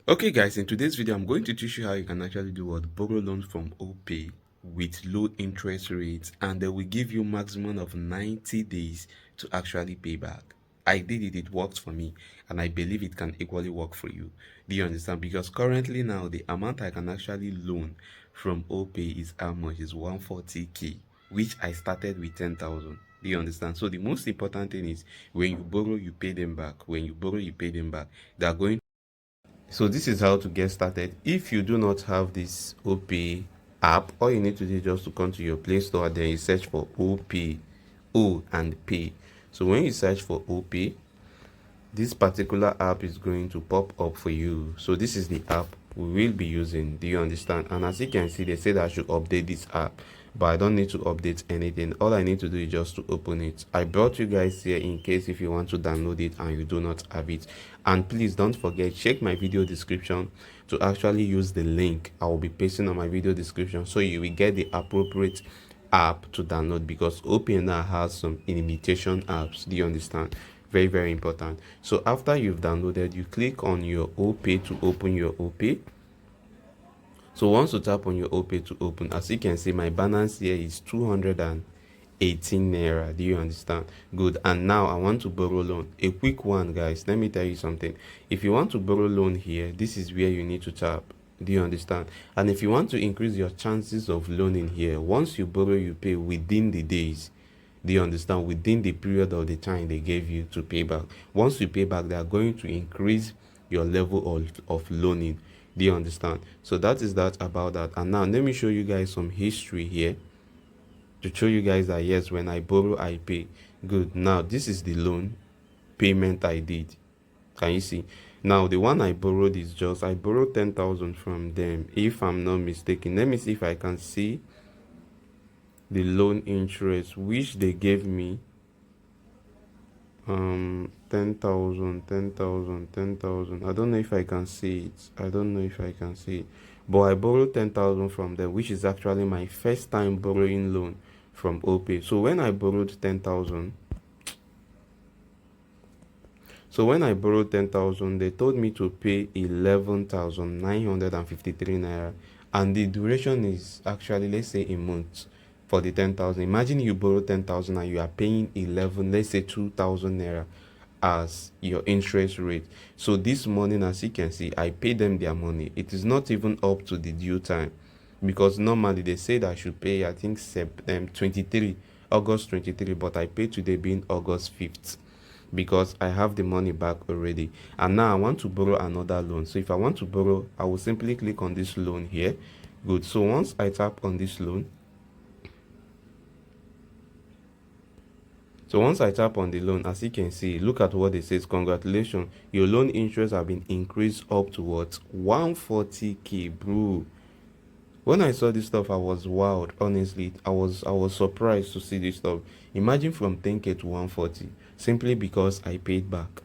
Okay guys, in today's video I'm going to teach you how you can actually do what borrow loans from OPAY with low interest rates, and they will give you maximum of 90 days to actually pay back. I did it, it worked for me, and I believe it can equally work for you. Do you understand? Because currently now the amount I can actually loan from OPAY is how much? Is 140k, which I started with 10,000. Do you understand? So the most important thing is when you borrow you pay them back. When you borrow you pay them back. They are going. So this is how to get started. If you do not have this OPay app, all you need to do is just to come to your Play Store, then you search for OPay, O and Pay. So when you search for OPay, this particular app is going to pop up for you. So this is the app we will be using. Do you understand? And as you can see, they said I should update this app, but I don't need to update anything. All I need to do is just to open it. I brought you guys here in case if you want to download it and you do not have it. And please don't forget, check my video description to actually use the link I will be pasting on my video description, so you will get the appropriate app to download, because OPay now has some imitation apps. Do you understand? Very important. So after you've downloaded, you click on your OPay to open your OPay. So once you tap on your OPay to open, as you can see, my balance here is 218 naira. Do you understand? Good. And now I want to borrow loan. A quick one, guys. Let me tell you something. If you want to borrow loan here, this is where you need to tap. Do you understand? And if you want to increase your chances of loaning here, once you borrow, you pay within the days. Do you understand? Within the period of the time they gave you to pay back. Once you pay back, they are going to increase your level of loaning. Do you understand? So that is that about that. And now let me show you guys some history here to show you guys that yes, when I borrow I pay. Good. Now this is the loan payment I did. Can you see? Now the one I borrowed is just, I borrowed 10,000 from them, if I'm not mistaken. Let me see if I can see the loan interest which they gave me. 10,000, 10,000, 10,000. I don't know if I can see it. I don't know if I can see it. But I borrowed 10,000 from them, which is actually my first time borrowing loan from OPay. So when I borrowed 10,000, they told me to pay 11,953 naira, and the duration is actually, let's say, a month for the 10,000. Imagine you borrow 10,000 and you are paying 11, let's say 2,000 naira as your interest rate. So this morning, as you can see, I paid them their money. It is not even up to the due time, because normally they said I should pay, I think, August 23, but I paid today being August 5th, because I have the money back already. And now I want to borrow another loan. So if I want to borrow, I will simply click on this loan here. Good. So once I tap on this loan, as you can see, look at what it says. Congratulations, your loan interest have been increased up to what, 140k, bro. When I saw this stuff, I was wowed. Honestly, I was surprised to see this stuff. Imagine from 10k to 140, simply because I paid back.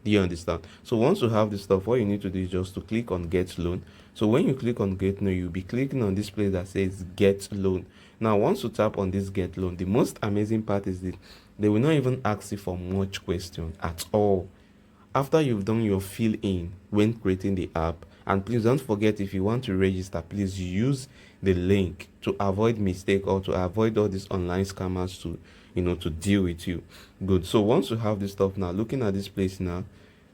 Do you understand? So once you have this stuff, what you need to do is just to click on get loan. So when you click on get loan, you'll be clicking on this place that says get loan. Now once you tap on this get loan, the most amazing part is that they will not even ask you for much question at all. After you've done your fill in when creating the app, and please don't forget, if you want to register, please use the link to avoid mistake or to avoid all these online scammers to, to deal with you. Good. So once you have this stuff, now looking at this place now,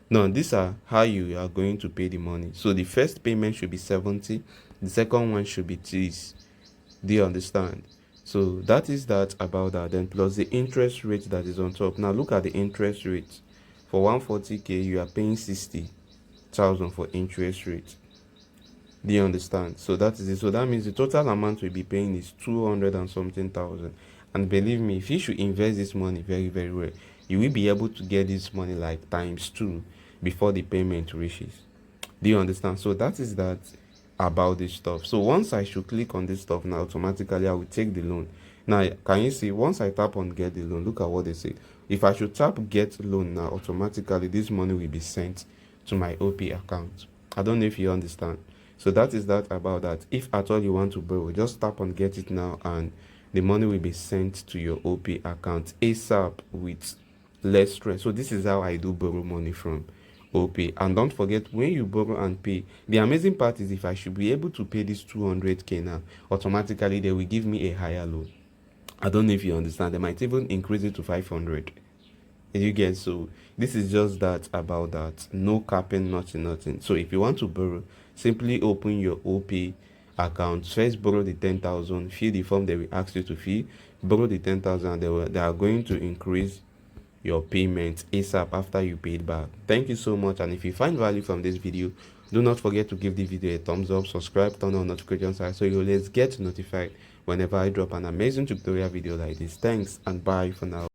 these are how you are going to pay the money. So the first payment should be 70, the second one should be this. Do you understand? So that is that about that. Then plus the interest rate that is on top. Now look at the interest rate. For 140k, you are paying 60,000 for interest rate. Do you understand? So that is it. So that means the total amount we'll be paying is 200 and something thousand. And believe me, if you should invest this money very well, you will be able to get this money like times 2 before the payment reaches. Do you understand? So that is that about this stuff. So once I should click on this stuff now, automatically I will take the loan. Now can you see, once I tap on get the loan, look at what they say. If I should tap get loan now, automatically this money will be sent to my OP account. I don't know if you understand. So that is that about that. If at all you want to borrow, just tap on get it now and the money will be sent to your OP account ASAP with less stress. So this is how I do borrow money from OPAY. And don't forget, when you borrow and pay, the amazing part is if I should be able to pay this 200k now, automatically they will give me a higher loan. I don't know if you understand. They might even increase it to 500. You get, so this is just that about that. No capping, nothing. So if you want to borrow, simply open your OPAY account. First, borrow the 10,000. Fill the form they will ask you to fill. Borrow the 10,000. They are going to increase your payment ASAP after you paid back. Thank you so much. And if you find value from this video, do not forget to give the video a thumbs up, subscribe, turn on notifications so you always get notified whenever I drop an amazing tutorial video like this. Thanks and bye for now.